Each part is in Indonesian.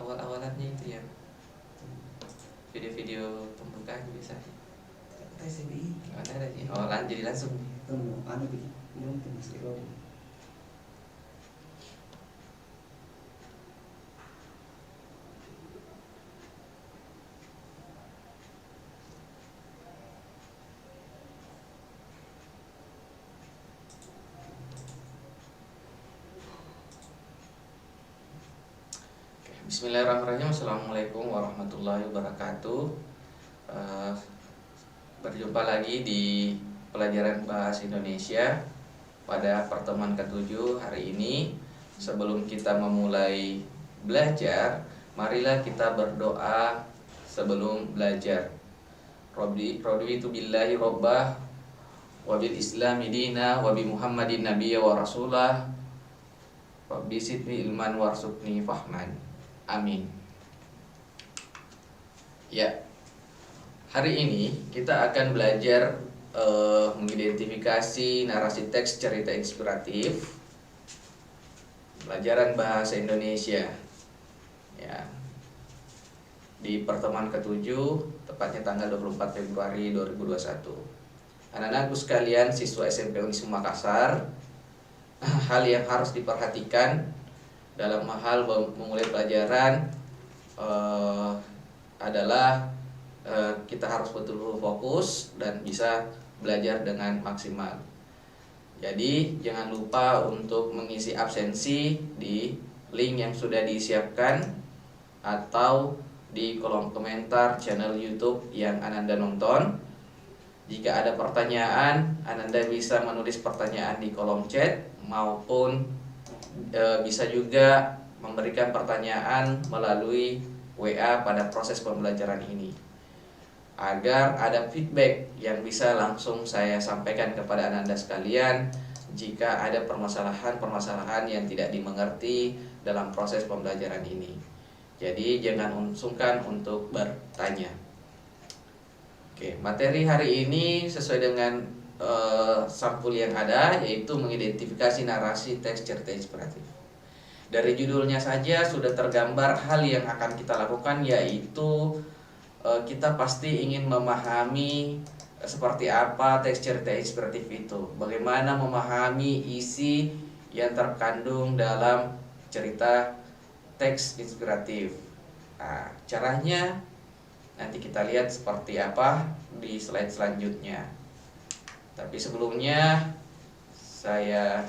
awal-awalannya itu ya, video-video pembukaan biasanya. Ada sih. Oh, jadi langsung. Bismillahirrahmanirrahim. Assalamualaikum warahmatullahi wabarakatuh. Berjumpa lagi di pelajaran Bahasa Indonesia pada pertemuan ke-7 hari ini. Sebelum kita memulai belajar, marilah kita berdoa sebelum belajar. Raditu billahi rabbah wa bil islami dina wa bi Muhammadin nabiyya wa rasulah wa bi sidni ilman warzuqni fahman. Amin. Ya, hari ini kita akan belajar mengidentifikasi narasi teks cerita inspiratif, pelajaran bahasa Indonesia. Ya, di pertemuan ke-7, tepatnya tanggal 24 Februari 2021. Anak-anakku sekalian, siswa SMP Unisma Makassar, hal yang harus diperhatikan dalam hal memulai pelajaran adalah kita harus betul-betul fokus dan bisa belajar dengan maksimal. Jadi jangan lupa untuk mengisi absensi di link yang sudah disiapkan atau di kolom komentar channel YouTube yang Ananda nonton. Jika ada pertanyaan, Ananda bisa menulis pertanyaan di kolom chat maupun bisa juga memberikan pertanyaan melalui WA pada proses pembelajaran ini, agar ada feedback yang bisa langsung saya sampaikan kepada Anda sekalian jika ada permasalahan-permasalahan yang tidak dimengerti dalam proses pembelajaran ini. Jadi jangan sungkan untuk bertanya. Oke, materi hari ini sesuai dengan sampul yang ada, yaitu mengidentifikasi narasi teks cerita inspiratif. Dari judulnya saja sudah tergambar hal yang akan kita lakukan, yaitu kita pasti ingin memahami seperti apa teks cerita inspiratif itu, bagaimana memahami isi yang terkandung dalam cerita teks inspiratif. Nah, caranya nanti kita lihat seperti apa di slide selanjutnya. Tapi sebelumnya saya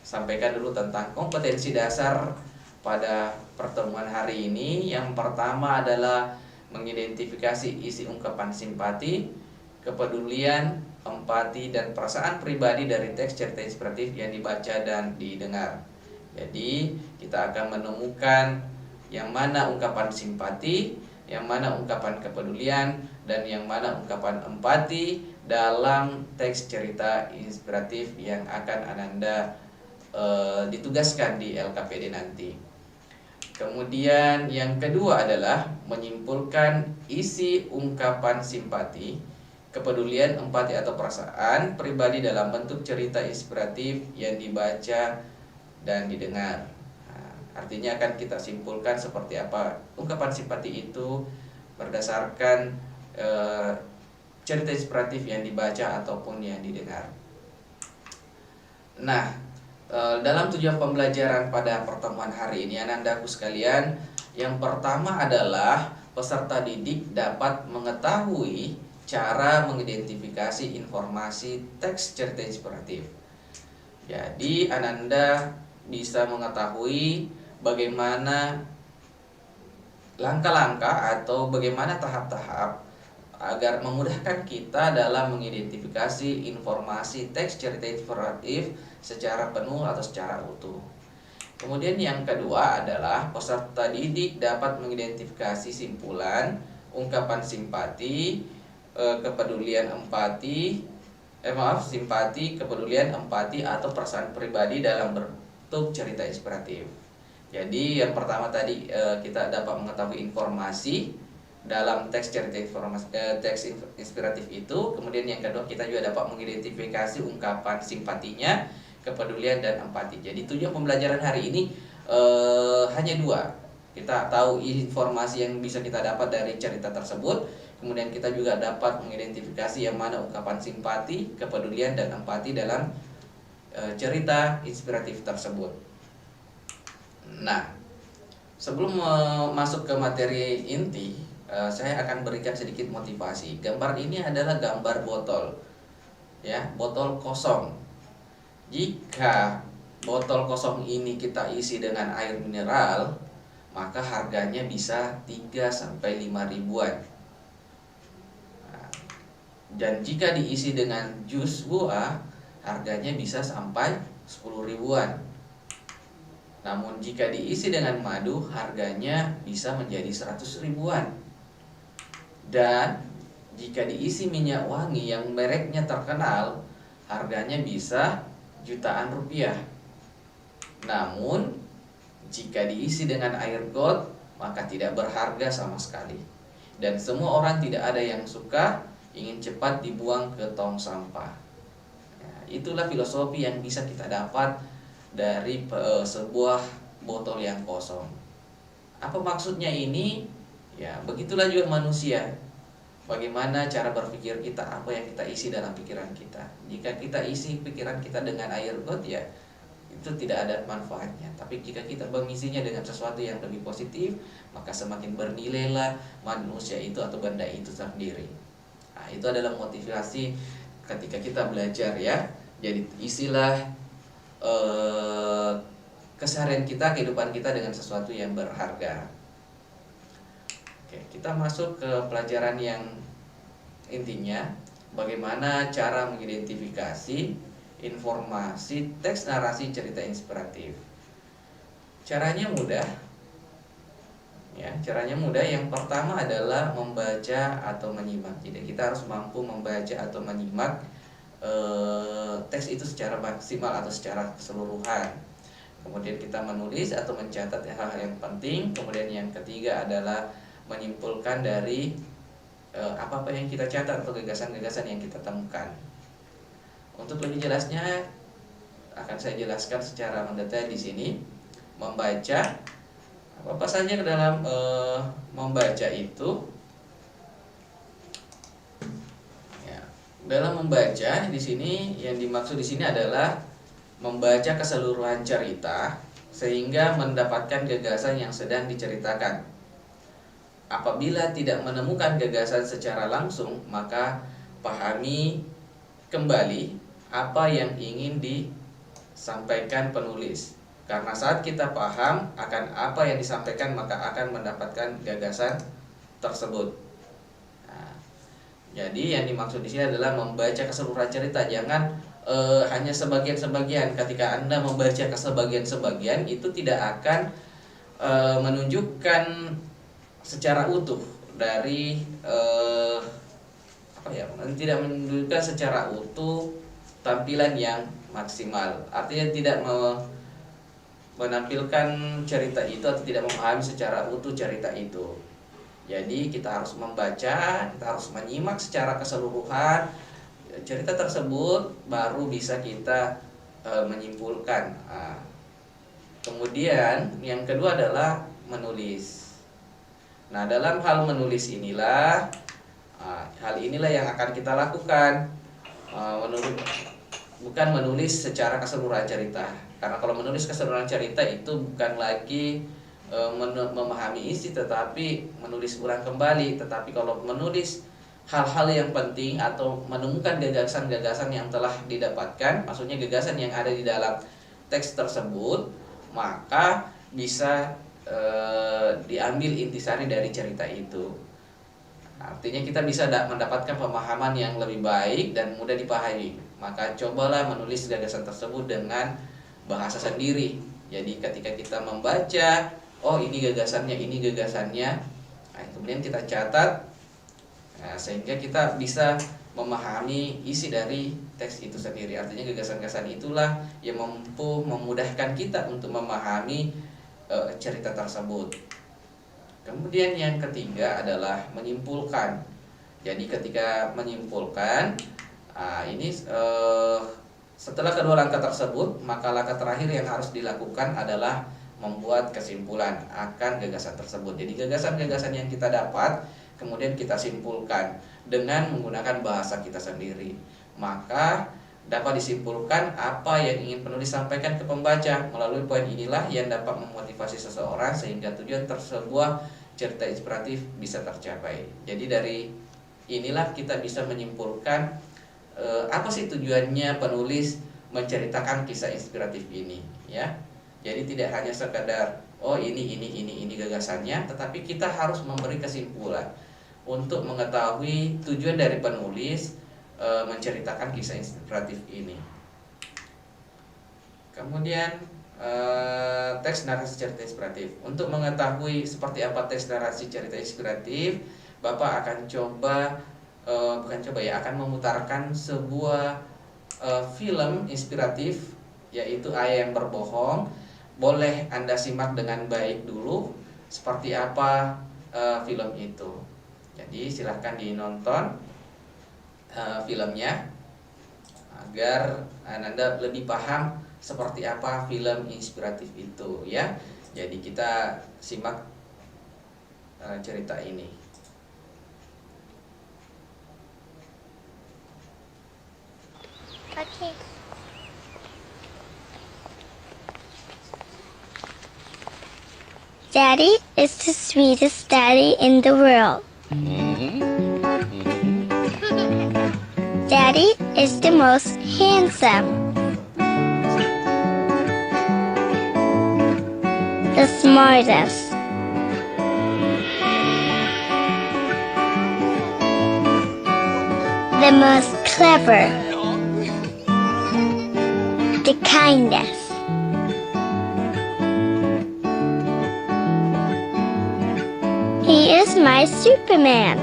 sampaikan dulu tentang kompetensi dasar pada pertemuan hari ini. Yang pertama adalah mengidentifikasi isi ungkapan simpati, kepedulian, empati, dan perasaan pribadi dari teks cerita inspiratif yang dibaca dan didengar. Jadi kita akan menemukan yang mana ungkapan simpati, yang mana ungkapan kepedulian, dan yang mana ungkapan empati dalam teks cerita inspiratif yang akan Ananda ditugaskan di LKPD nanti. Kemudian yang kedua adalah menyimpulkan isi ungkapan simpati, kepedulian, empati atau perasaan pribadi dalam bentuk cerita inspiratif yang dibaca dan didengar. Nah, artinya akan kita simpulkan seperti apa ungkapan simpati itu berdasarkan cerita inspiratif yang dibaca ataupun yang didengar. Nah, dalam tujuan pembelajaran pada pertemuan hari ini, anak-anakku sekalian, yang pertama adalah peserta didik dapat mengetahui cara mengidentifikasi informasi teks cerita inspiratif. Jadi, Ananda bisa mengetahui bagaimana langkah-langkah atau bagaimana tahap-tahap agar memudahkan kita dalam mengidentifikasi informasi teks cerita inspiratif secara penuh atau secara utuh. Kemudian yang kedua adalah peserta didik dapat mengidentifikasi simpulan, ungkapan simpati, kepedulian simpati, kepedulian, empati atau perasaan pribadi dalam bentuk cerita inspiratif. Jadi yang pertama tadi kita dapat mengetahui informasi dalam teks cerita teks inspiratif itu. Kemudian yang kedua kita juga dapat mengidentifikasi ungkapan simpatinya, kepedulian dan empati. Jadi tujuan pembelajaran hari ini hanya dua, Kita tahu informasi yang bisa kita dapat dari cerita tersebut. Kemudian kita juga dapat mengidentifikasi yang mana ungkapan simpati, kepedulian, dan empati dalam cerita inspiratif tersebut. Nah, sebelum masuk ke materi inti, saya akan berikan sedikit motivasi. Gambar ini adalah gambar botol, ya, botol kosong. Jika botol kosong ini kita isi dengan air mineral, maka harganya bisa 3-5 ribuan. Dan jika diisi dengan jus buah, harganya bisa sampai 10 ribuan. Namun jika diisi dengan madu, harganya bisa menjadi 100 ribuan. Dan jika diisi minyak wangi yang mereknya terkenal, harganya bisa jutaan rupiah. Namun jika diisi dengan air got, maka tidak berharga sama sekali. Dan semua orang tidak ada yang suka ingin cepat dibuang ke tong sampah. Ya, itulah filosofi yang bisa kita dapat dari sebuah botol yang kosong. Apa maksudnya ini? Ya, begitulah juga manusia. Bagaimana cara berpikir kita, apa yang kita isi dalam pikiran kita. Jika kita isi pikiran kita dengan air got, ya itu tidak ada manfaatnya. Tapi jika kita mengisinya dengan sesuatu yang lebih positif, maka semakin bernilailah manusia itu atau benda itu sendiri. Nah, itu adalah motivasi ketika kita belajar, ya. Jadi isilah keseharian kita, kehidupan kita dengan sesuatu yang berharga. Oke, kita masuk ke pelajaran yang intinya, bagaimana cara mengidentifikasi informasi teks narasi cerita inspiratif. Caranya mudah, ya, caranya mudah. Yang pertama adalah membaca atau menyimak. Jadi kita harus mampu membaca atau menyimak teks itu secara maksimal atau secara keseluruhan. Kemudian kita menulis atau mencatat hal-hal yang penting. Kemudian yang ketiga adalah menyimpulkan dari apa-apa yang kita catat atau gagasan-gagasan yang kita temukan. Untuk lebih jelasnya akan saya jelaskan secara mendetail di sini. Membaca, apa saja dalam membaca itu. Ya, dalam membaca di sini yang dimaksud di sini adalah membaca keseluruhan cerita sehingga mendapatkan gagasan yang sedang diceritakan. Apabila tidak menemukan gagasan secara langsung, maka pahami kembali apa yang ingin disampaikan penulis. Karena saat kita paham akan apa yang disampaikan, maka akan mendapatkan gagasan tersebut. Nah, jadi yang dimaksud di sini adalah membaca keseluruhan cerita. Jangan hanya sebagian-sebagian. Ketika Anda membaca ke sebagian-sebagian, itu tidak akan menunjukkan secara utuh dari tidak menunjukkan secara utuh tampilan yang maksimal. Artinya tidak menampilkan cerita itu atau tidak memahami secara utuh cerita itu. Jadi kita harus membaca, kita harus menyimak secara keseluruhan cerita tersebut, baru bisa kita menyimpulkan. Kemudian yang kedua adalah menulis. Nah, dalam hal menulis inilah hal inilah yang akan kita lakukan. Bukan menulis secara keseluruhan cerita. Karena kalau menulis keseluruhan cerita itu bukan lagi memahami isi, tetapi menulis ulang kembali. Tetapi kalau menulis hal-hal yang penting atau menemukan gagasan-gagasan yang telah didapatkan, maksudnya gagasan yang ada di dalam teks tersebut, maka bisa diambil intisari dari cerita itu. Artinya kita bisa mendapatkan pemahaman yang lebih baik dan mudah dipahami. Maka cobalah menulis gagasan tersebut dengan bahasa sendiri. Jadi ketika kita membaca, oh ini gagasannya, ini gagasannya, nah, kemudian kita catat, nah, sehingga kita bisa memahami isi dari teks itu sendiri. Artinya gagasan-gagasan itulah yang mampu memudahkan kita untuk memahami cerita tersebut. Kemudian yang ketiga adalah menyimpulkan. Jadi ketika menyimpulkan, ini setelah kedua langkah tersebut, maka langkah terakhir yang harus dilakukan adalah membuat kesimpulan akan gagasan tersebut. Jadi gagasan-gagasan yang kita dapat kemudian kita simpulkan dengan menggunakan bahasa kita sendiri. Maka dapat disimpulkan apa yang ingin penulis sampaikan ke pembaca. Melalui poin inilah yang dapat memotivasi seseorang sehingga tujuan sebuah cerita inspiratif bisa tercapai. Jadi dari inilah kita bisa menyimpulkan apa sih tujuannya penulis menceritakan kisah inspiratif ini, ya. Jadi tidak hanya sekadar ini gagasannya, tetapi kita harus memberi kesimpulan untuk mengetahui tujuan dari penulis menceritakan kisah inspiratif ini. Kemudian teks narasi cerita inspiratif. Untuk mengetahui seperti apa teks narasi cerita inspiratif, Bapak akan akan memutarkan sebuah film inspiratif, yaitu Ayah yang Berbohong. Boleh Anda simak dengan baik dulu seperti apa film itu. Jadi silahkan dinonton filmnya agar Anda lebih paham seperti apa film inspiratif itu, ya. Jadi kita simak cerita ini. Okay. Daddy is the sweetest daddy in the world. Daddy is the most handsome, the smartest, the most clever, the kindest. He is my Superman.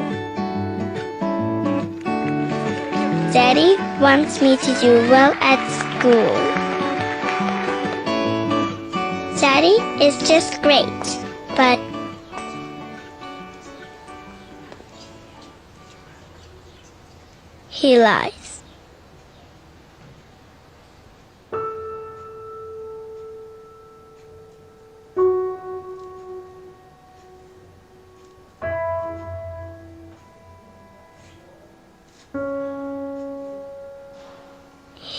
Daddy wants me to do well at school. Daddy is just great, but he lies.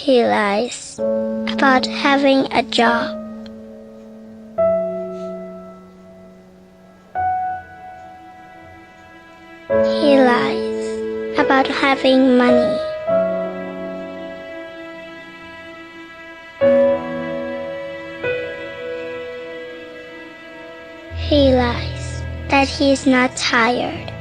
He lies about having a job. He lies about having money. He lies that he is not tired.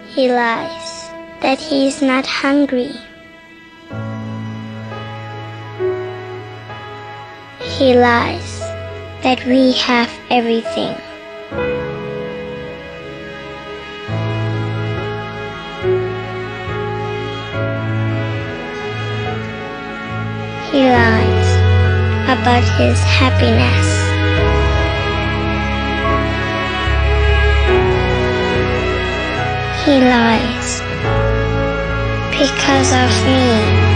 He lies that he is not hungry. He lies that we have everything. He lies about his happiness. He lies because of me.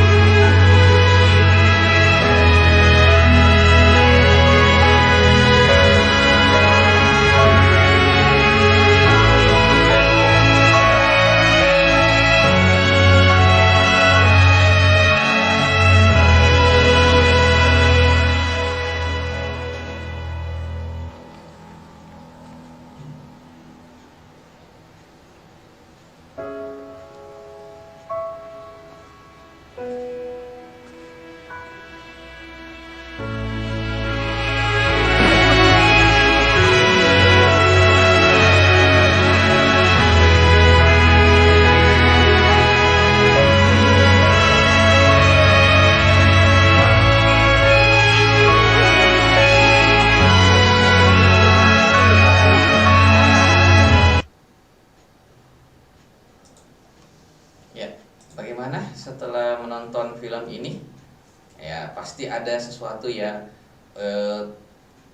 Bagaimana setelah menonton film ini? Ya, pasti ada sesuatu yang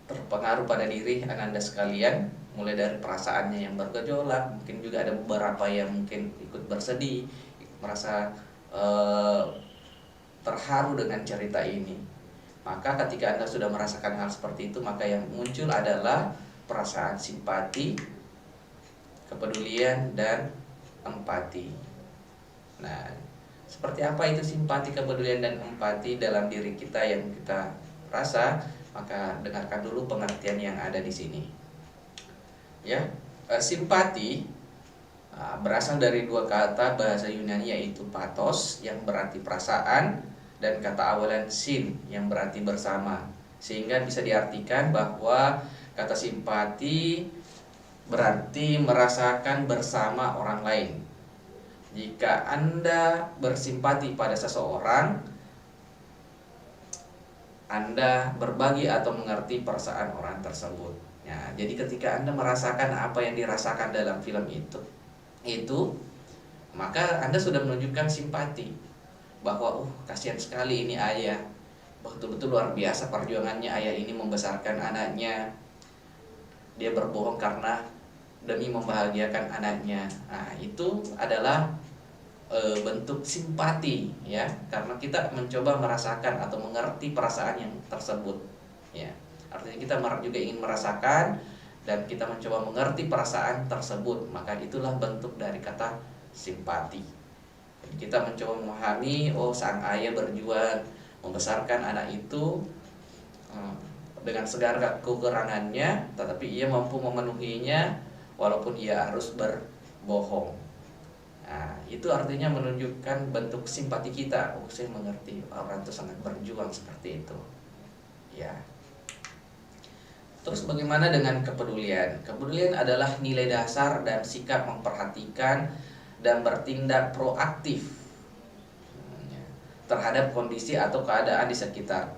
terpengaruh pada diri Ananda sekalian, mulai dari perasaannya yang bergejolak, mungkin juga ada beberapa yang mungkin ikut bersedih, merasa terharu dengan cerita ini. Maka ketika Anda sudah merasakan hal seperti itu, maka yang muncul adalah perasaan simpati, kepedulian, dan empati. Nah, seperti apa itu simpati, kepedulian, dan empati dalam diri kita yang kita rasa? Maka dengarkan dulu pengertian yang ada di sini. Ya, simpati berasal dari dua kata bahasa Yunani, yaitu pathos yang berarti perasaan dan kata awalan sin yang berarti bersama. Sehingga bisa diartikan bahwa kata simpati berarti merasakan bersama orang lain. Jika Anda bersimpati pada seseorang, Anda berbagi atau mengerti perasaan orang tersebut. Ya, jadi ketika Anda merasakan apa yang dirasakan dalam film itu maka Anda sudah menunjukkan simpati bahwa kasihan sekali ini ayah, betul-betul luar biasa perjuangannya ayah ini membesarkan anaknya, dia berbohong karena demi membahagiakan anaknya. Nah, itu adalah bentuk simpati, ya, karena kita mencoba merasakan atau mengerti perasaan yang tersebut, ya. Artinya kita juga ingin merasakan dan kita mencoba mengerti perasaan tersebut, maka itulah bentuk dari kata simpati. Jadi kita mencoba memahami, sang ayah berjuang membesarkan anak itu dengan segala kekurangannya, tetapi ia mampu memenuhinya walaupun ia harus berbohong. Nah, itu artinya menunjukkan bentuk simpati kita. Saya mengerti orang itu sangat berjuang seperti itu, ya. Terus bagaimana dengan kepedulian? Kepedulian adalah nilai dasar dan sikap memperhatikan dan bertindak proaktif terhadap kondisi atau keadaan di sekitar.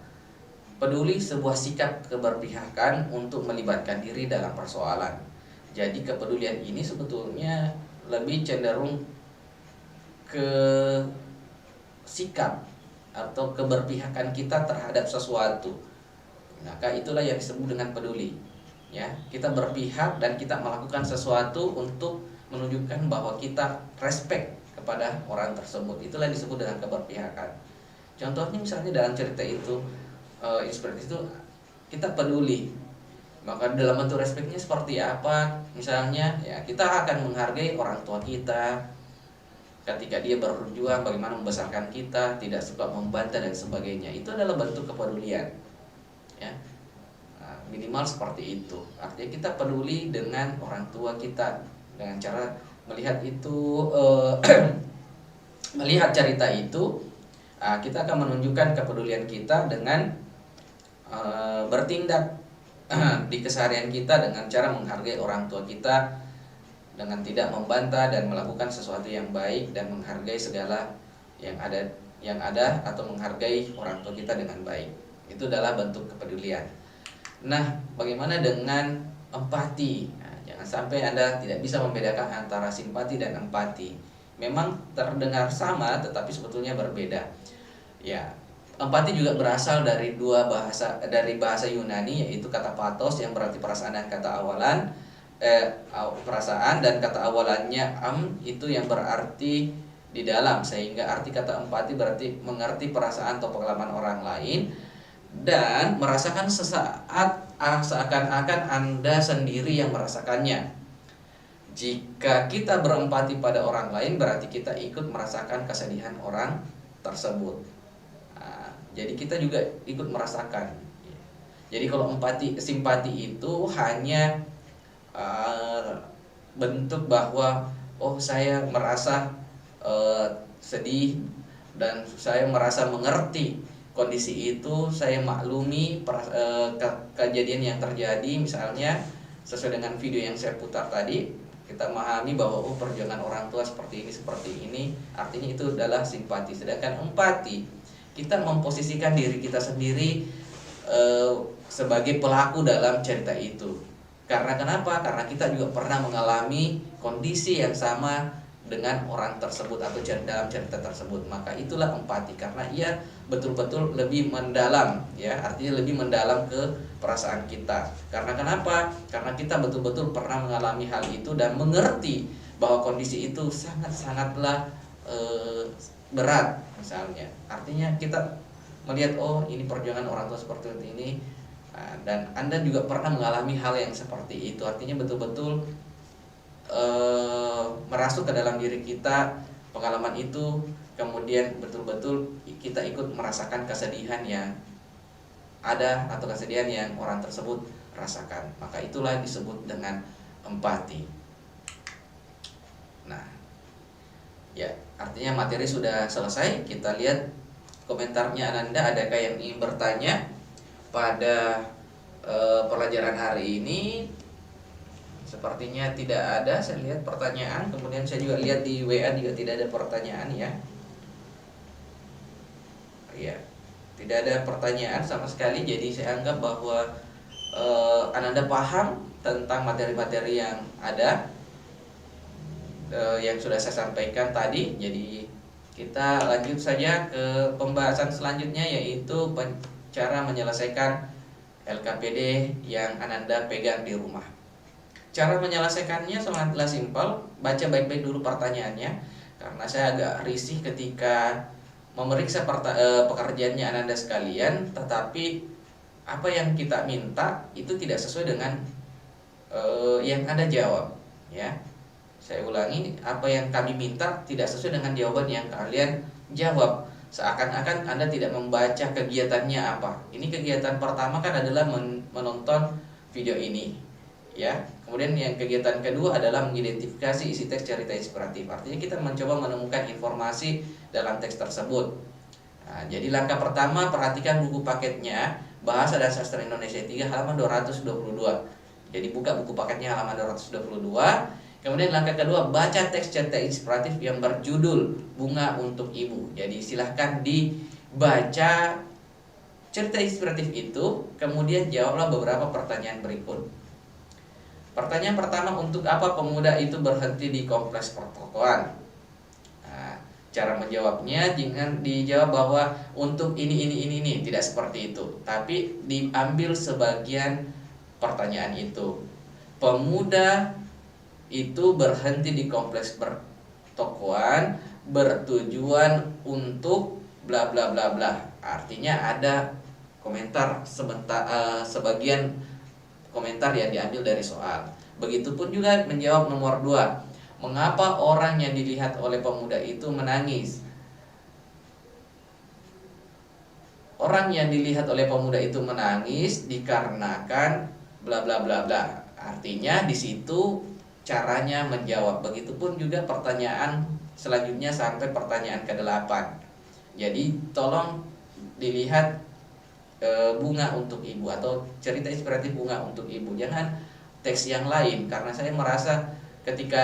Peduli sebuah sikap keberpihakan untuk melibatkan diri dalam persoalan. Jadi kepedulian ini sebetulnya lebih cenderung ke sikap atau keberpihakan kita terhadap sesuatu. Maka itulah yang disebut dengan peduli. Ya, kita berpihak dan kita melakukan sesuatu untuk menunjukkan bahwa kita respect kepada orang tersebut. Itulah yang disebut dengan keberpihakan. Contohnya misalnya dalam cerita itu, seperti itu kita peduli. Maka dalam bentuk respectnya seperti apa? Misalnya, ya, kita akan menghargai orang tua kita ketika dia berjuang bagaimana membesarkan kita, tidak suka membantah dan sebagainya. Itu adalah bentuk kepedulian. Ya, minimal seperti itu. Artinya kita peduli dengan orang tua kita dengan cara melihat itu, melihat cerita itu, kita akan menunjukkan kepedulian kita dengan bertindak di keseharian kita dengan cara menghargai orang tua kita dengan tidak membantah dan melakukan sesuatu yang baik dan menghargai segala yang ada atau menghargai orang tua kita dengan baik. Itu adalah bentuk kepedulian. Nah, bagaimana dengan empati? Nah, jangan sampai Anda tidak bisa membedakan antara simpati dan empati. Memang terdengar sama, tetapi sebetulnya berbeda. Ya, empati juga berasal dari bahasa Yunani, yaitu kata pathos yang berarti perasaan dan kata awalan perasaan, dan kata awalannya itu yang berarti di dalam, sehingga arti kata empati berarti mengerti perasaan atau pengalaman orang lain dan merasakan sesaat seakan-akan Anda sendiri yang merasakannya. Jika kita berempati pada orang lain, berarti kita ikut merasakan kesedihan orang tersebut. Nah, jadi kita juga ikut merasakan. Jadi kalau simpati itu hanya bentuk bahwa saya merasa sedih dan saya merasa mengerti kondisi itu, saya maklumi kejadian yang terjadi, misalnya sesuai dengan video yang saya putar tadi, kita memahami bahwa perjuangan orang tua seperti ini, artinya itu adalah simpati. Sedangkan empati, kita memposisikan diri kita sendiri sebagai pelaku dalam cerita itu. Karena kenapa? Karena kita juga pernah mengalami kondisi yang sama dengan orang tersebut atau dalam cerita tersebut. Maka itulah empati, karena ia betul-betul lebih mendalam, ya, artinya lebih mendalam ke perasaan kita. Karena kenapa? Karena kita betul-betul pernah mengalami hal itu dan mengerti bahwa kondisi itu sangat-sangatlah berat misalnya. Artinya kita melihat, oh ini perjuangan orang tua seperti ini. Nah, dan Anda juga pernah mengalami hal yang seperti itu. Artinya betul-betul merasuk ke dalam diri kita pengalaman itu, kemudian betul-betul kita ikut merasakan kesedihan yang ada atau kesedihan yang orang tersebut rasakan. Maka itulah disebut dengan empati. Nah, ya, artinya materi sudah selesai. Kita lihat komentarnya Ananda. Adakah yang ingin bertanya pada pelajaran hari ini? Sepertinya tidak ada. Saya lihat pertanyaan. Kemudian saya juga lihat di WA juga tidak ada pertanyaan ya. Ya, tidak ada pertanyaan sama sekali. Jadi saya anggap bahwa Ananda paham tentang materi-materi yang ada, yang sudah saya sampaikan tadi. Jadi kita lanjut saja ke pembahasan selanjutnya, yaitu cara menyelesaikan LKPD yang Ananda pegang di rumah. Cara menyelesaikannya sangatlah simpel. Baca baik-baik dulu pertanyaannya, karena saya agak risih ketika memeriksa pekerjaannya Ananda sekalian, tetapi apa yang kita minta itu tidak sesuai dengan yang Anda jawab, ya. Saya ulangi, apa yang kami minta tidak sesuai dengan jawaban yang kalian jawab. Seakan-akan Anda tidak membaca kegiatannya apa. Ini kegiatan pertama kan adalah menonton video ini, ya. Kemudian yang kegiatan kedua adalah mengidentifikasi isi teks cerita inspiratif. Artinya kita mencoba menemukan informasi dalam teks tersebut. Nah, jadi langkah pertama, perhatikan buku paketnya Bahasa dan Sastra Indonesia 3 halaman 222. Jadi buka buku paketnya halaman 222. Kemudian langkah kedua, baca teks cerita inspiratif yang berjudul Bunga untuk Ibu. Jadi silahkan dibaca cerita inspiratif itu, kemudian jawablah beberapa pertanyaan berikut. Pertanyaan pertama, untuk apa pemuda itu berhenti di kompleks pertokoan? Nah, cara menjawabnya jangan dijawab bahwa untuk ini, tidak seperti itu. Tapi diambil sebagian pertanyaan itu. Pemuda itu berhenti di kompleks pertokoan bertujuan untuk bla bla bla bla. Artinya ada komentar sebagian komentar yang diambil dari soal. Begitupun juga menjawab nomor 2. Mengapa orang yang dilihat oleh pemuda itu menangis? Orang yang dilihat oleh pemuda itu menangis dikarenakan bla bla bla bla. Artinya di situ caranya menjawab. Begitupun juga pertanyaan selanjutnya sampai pertanyaan ke-8. Jadi tolong dilihat bunga untuk ibu atau cerita inspiratif bunga untuk ibu, jangan teks yang lain, karena saya merasa ketika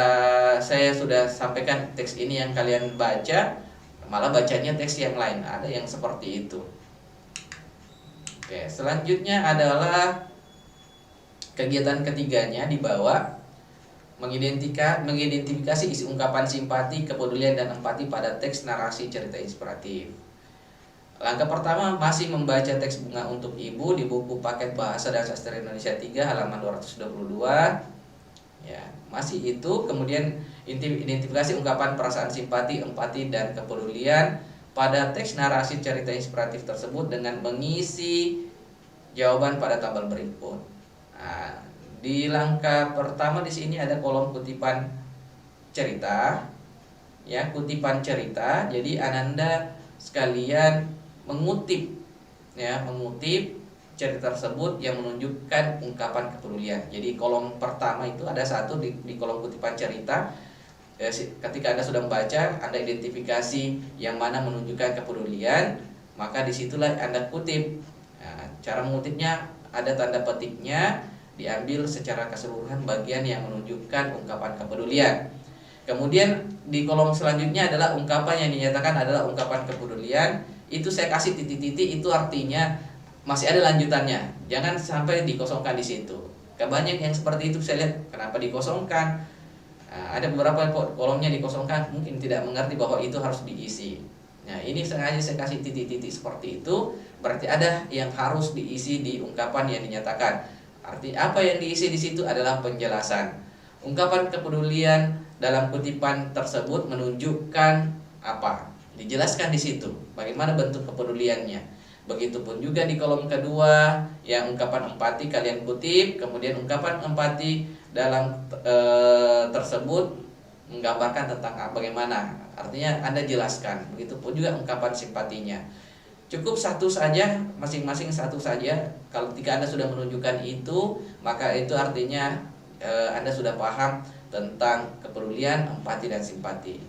saya sudah sampaikan teks ini yang kalian baca, malah bacanya teks yang lain. Ada yang seperti itu. Oke, selanjutnya adalah kegiatan ketiganya di bawah, mengidentifikasi isi ungkapan simpati, kepedulian, dan empati pada teks narasi cerita inspiratif. Langkah pertama, masih membaca teks Bunga untuk Ibu di buku paket Bahasa dan Sastra Indonesia 3 halaman 222. Ya, masih itu. Kemudian identifikasi ungkapan perasaan simpati, empati, dan kepedulian pada teks narasi cerita inspiratif tersebut dengan mengisi jawaban pada tabel berikut. Nah, di langkah pertama di sini ada kolom kutipan cerita, ya, kutipan cerita. Jadi Ananda sekalian mengutip cerita tersebut yang menunjukkan ungkapan kepedulian. Jadi kolom pertama itu ada satu di kolom kutipan cerita. Ketika Anda sudah membaca, Anda identifikasi yang mana menunjukkan kepedulian, maka disitulah Anda kutip. Nah, cara mengutipnya ada tanda petiknya, diambil secara keseluruhan bagian yang menunjukkan ungkapan kepedulian. Kemudian di kolom selanjutnya adalah ungkapan yang dinyatakan adalah ungkapan kepedulian. Itu saya kasih titik-titik, itu artinya masih ada lanjutannya. Jangan sampai dikosongkan di situ. Banyak yang seperti itu saya lihat, kenapa dikosongkan? Nah, ada beberapa kolomnya dikosongkan, mungkin tidak mengerti bahwa itu harus diisi. Nah, ini sengaja saya kasih titik-titik seperti itu, berarti ada yang harus diisi di ungkapan yang dinyatakan. Arti apa yang diisi di situ adalah penjelasan. Ungkapan kepedulian dalam kutipan tersebut menunjukkan apa? Dijelaskan di situ bagaimana bentuk kepeduliannya. Begitupun juga di kolom kedua, yang ungkapan empati kalian kutip, kemudian ungkapan empati dalam tersebut menggambarkan tentang bagaimana, artinya Anda jelaskan. Begitupun juga ungkapan simpatinya. Cukup satu saja, masing-masing satu saja. Kalau ketika Anda sudah menunjukkan itu, maka itu artinya Anda sudah paham tentang kepedulian, empati, dan simpati.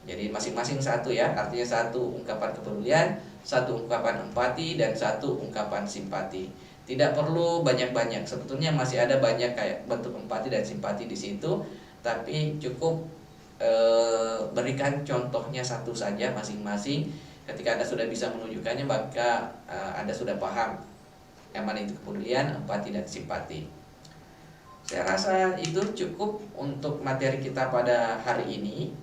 Jadi masing-masing satu ya, artinya satu ungkapan kepedulian, satu ungkapan empati, dan satu ungkapan simpati. Tidak perlu banyak-banyak. Sebetulnya masih ada banyak kayak bentuk empati dan simpati di situ, tapi cukup berikan contohnya satu saja masing-masing. Ketika Anda sudah bisa menunjukkannya, maka Anda sudah paham yang mana itu kepedulian, empati, dan simpati. Saya rasa itu cukup untuk materi kita pada hari ini.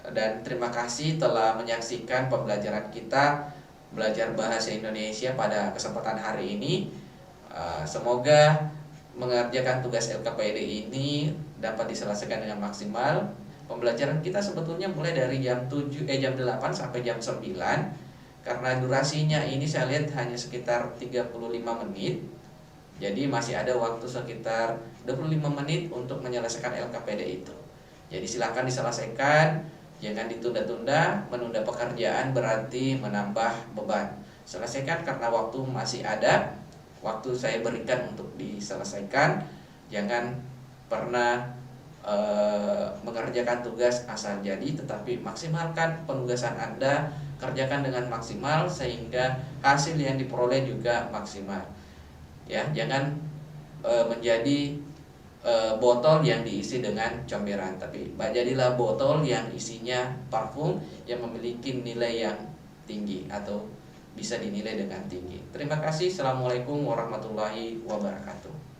Dan terima kasih telah menyaksikan pembelajaran kita belajar bahasa Indonesia pada kesempatan hari ini. Semoga mengerjakan tugas LKPD ini dapat diselesaikan dengan maksimal. Pembelajaran kita sebetulnya mulai dari jam 8 sampai jam 9. Karena durasinya ini saya lihat hanya sekitar 35 menit. Jadi masih ada waktu sekitar 25 menit untuk menyelesaikan LKPD itu. Jadi silakan diselesaikan, jangan ditunda-tunda. Menunda pekerjaan berarti menambah beban. Selesaikan karena waktu masih ada. Waktu saya berikan untuk diselesaikan. Jangan pernah mengerjakan tugas asal jadi, tetapi maksimalkan penugasan Anda, kerjakan dengan maksimal sehingga hasil yang diperoleh juga maksimal. Ya, jangan menjadi botol yang diisi dengan comberan, tapi jadilah botol yang isinya parfum yang memiliki nilai yang tinggi atau bisa dinilai dengan tinggi. Terima kasih. Assalamualaikum warahmatullahi wabarakatuh.